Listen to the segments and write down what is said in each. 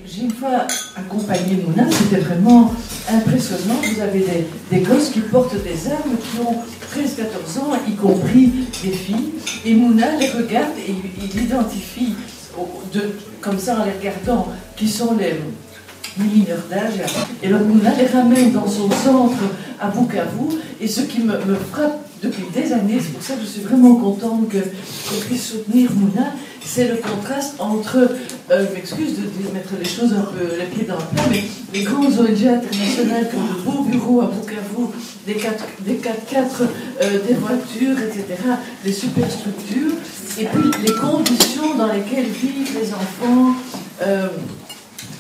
j'ai une fois accompagné Mouna, c'était vraiment impressionnant. Vous avez des gosses qui portent des armes, qui ont 13-14 ans, y compris des filles. Et Mouna les regarde et il identifie, comme ça en les regardant, qui sont les mineurs d'âge. Et alors Mouna les ramène dans son centre à Bukavu. Et ce qui me frappe depuis des années, c'est pour ça que je suis vraiment contente qu'on puisse soutenir Mouna, c'est le contraste entre, je m'excuse de mettre les choses un peu les pieds dans le plat, mais les grandes ONG internationales comme le beau bureau à Bukavu, des 4x4, des voitures, etc., des superstructures, et puis les conditions dans lesquelles vivent les enfants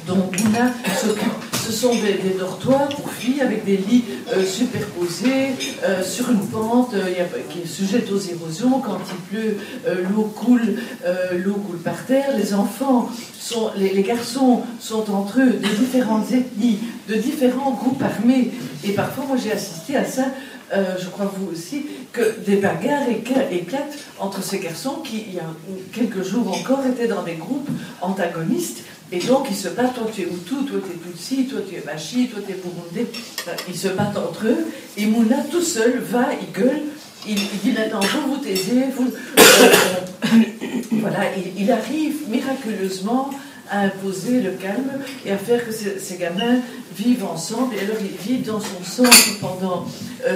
dont Mouna s'occupe. Ce sont des dortoirs pour filles avec des lits superposés sur une pente qui est sujette aux érosions. Quand il pleut, l'eau coule par terre. Les enfants, les garçons sont entre eux de différentes ethnies, de différents groupes armés. Et parfois, moi j'ai assisté à ça, je crois vous aussi, que des bagarres éclatent entre ces garçons qui, il y a quelques jours encore, étaient dans des groupes antagonistes. Et donc, ils se battent, toi tu es Hutu, toi tu es Tutsi, toi tu es Bashi, toi tu es Burundais. Ils se battent entre eux. Et Mouna, tout seul, va, il gueule, il dit maintenant, vous vous taisez, voilà, il arrive miraculeusement à imposer le calme et à faire que ces gamins vivent ensemble. Et alors, ils vivent dans son centre pendant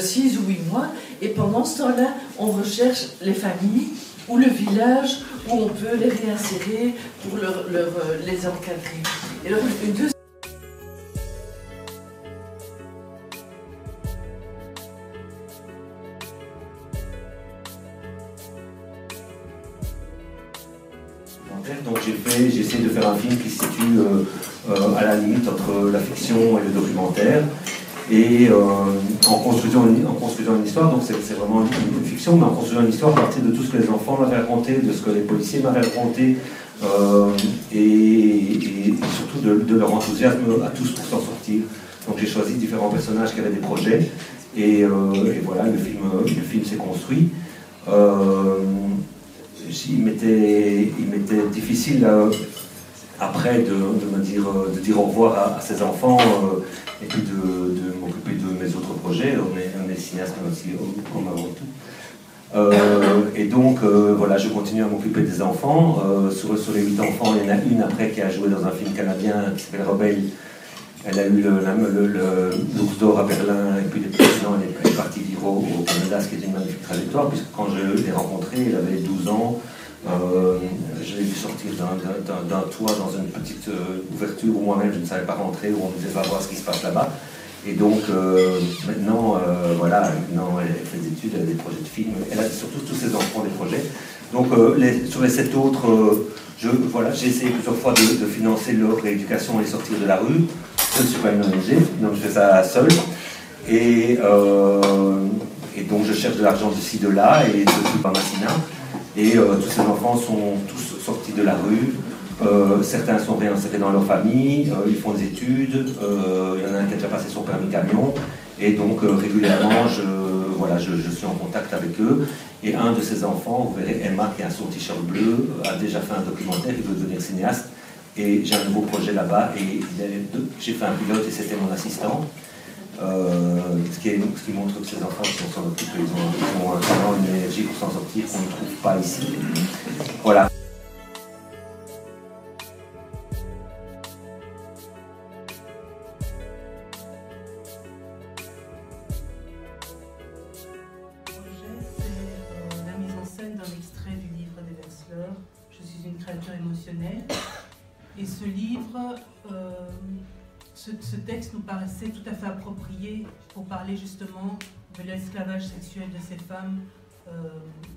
6 ou 8 mois. Et pendant ce temps-là, on recherche les familles ou le village où on peut les réinsérer pour les encadrer. Et alors, une deuxième donc j'ai essayé de faire un film qui se situe à la limite entre la fiction et le documentaire. Et en construisant une histoire, donc c'est vraiment une fiction, mais en construisant une histoire à partir de tout ce que les enfants m'avaient raconté, de ce que les policiers m'avaient raconté, et surtout de leur enthousiasme à tous pour s'en sortir. Donc j'ai choisi différents personnages qui avaient des projets, et voilà, le film s'est construit. Il m'était difficile après de dire au revoir à ces enfants et puis de m'occuper de mes autres projets. On est cinéaste aussi comme avant tout. Et donc voilà, je continue à m'occuper des enfants. Sur les 8 enfants, il y en a une après qui a joué dans un film canadien qui s'appelle Rebelle. Elle a eu l'Ours d'Or à Berlin, et puis depuis maintenant elle est partie vivre au Canada, ce qui est une magnifique trajectoire, puisque quand je l'ai rencontrée, elle avait 12 ans. Je l'ai vu sortir d'un toit dans une petite ouverture où moi-même je ne savais pas rentrer, où on me disait va voir ce qui se passe là-bas. Et donc maintenant, voilà, maintenant elle fait des études, elle a des projets de film, elle a surtout tous ses enfants des projets. Donc sur les 7 autres, j'ai essayé plusieurs fois de financer leur rééducation et les sortir de la rue. Je ne suis pas une ONG, donc je fais ça seul. Et donc je cherche de l'argent de ci, de là, et je suis pas Massina. Et tous ces enfants sont tous sortis de la rue. Certains sont réinsérés dans leur famille, ils font des études, il y en a un qui a déjà passé son permis camion, et donc régulièrement je suis en contact avec eux. Et un de ces enfants, vous verrez, Emma, qui a son t-shirt bleu, a déjà fait un documentaire, il veut devenir cinéaste, et j'ai un nouveau projet là-bas, et j'ai fait un pilote et c'était mon assistant. Ce qui montre que ces enfants qui s'en occupent, ils ont un talent, une énergie pour s'en sortir qu'on ne trouve pas ici. Voilà. C'est la mise en scène d'un extrait du livre d'Eversler, Je suis une créature émotionnelle. Et ce livre, ce texte nous paraissait tout à fait approprié pour parler justement de l'esclavage sexuel de ces femmes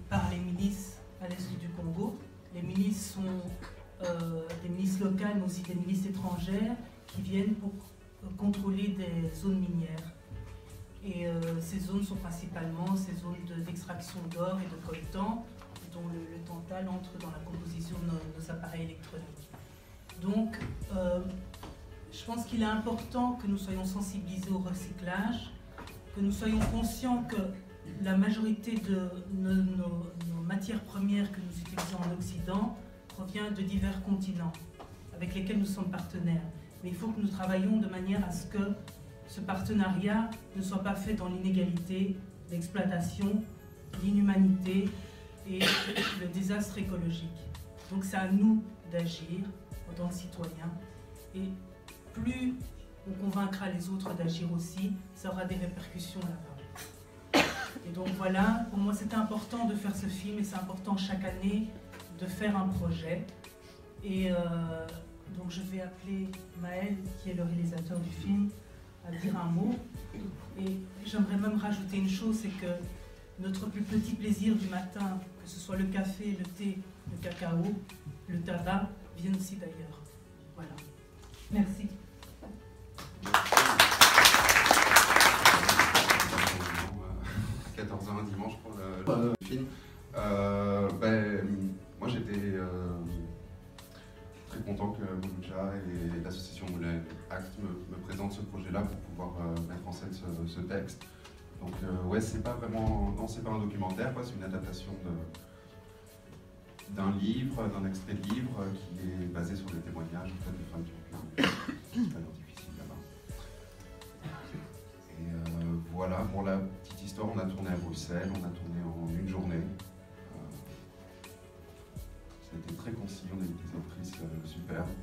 par les milices à l'est du Congo. Les milices sont des milices locales, mais aussi des milices étrangères qui viennent pour contrôler des zones minières. Et ces zones sont principalement ces zones d'extraction d'or et de coltan, dont le tantal entre dans la composition de nos appareils électroniques. Donc, je pense qu'il est important que nous soyons sensibilisés au recyclage, que nous soyons conscients que la majorité de nos matières premières que nous utilisons en Occident provient de divers continents. avec lesquels nous sommes partenaires. Mais il faut que nous travaillions de manière à ce que ce partenariat ne soit pas fait dans l'inégalité, l'exploitation, l'inhumanité et le désastre écologique. Donc c'est à nous d'agir en tant que citoyens. Et plus on convaincra les autres d'agir aussi, ça aura des répercussions là-bas. Et donc voilà, pour moi c'était important de faire ce film et c'est important chaque année de faire un projet. Et donc je vais appeler Maël, qui est le réalisateur du film, à dire un mot. Et j'aimerais même rajouter une chose, c'est que notre plus petit plaisir du matin, que ce soit le café, le thé, le cacao, le tabac, viennent aussi d'ailleurs. Voilà. Merci. 14h un dimanche pour le film. Moi j'étais très content que Mouloucha et l'association Moulin Act me présentent ce projet-là pour pouvoir mettre en scène ce texte. Donc ouais, c'est pas vraiment, non, c'est pas un documentaire, c'est une adaptation d'un livre, d'un extrait de livre qui est basé sur des témoignages en fait, de femmes qui ont pu une expérience difficile là-bas. Et voilà, pour la petite histoire, on a tourné à Bruxelles, on a tourné en une journée. C'était très concis, on a eu des actrices superbes.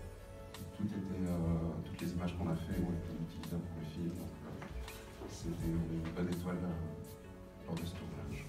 Toutes les images qu'on a faites ont été utilisables pour le film. Donc c'était une bonne étoile lors de ce tournage.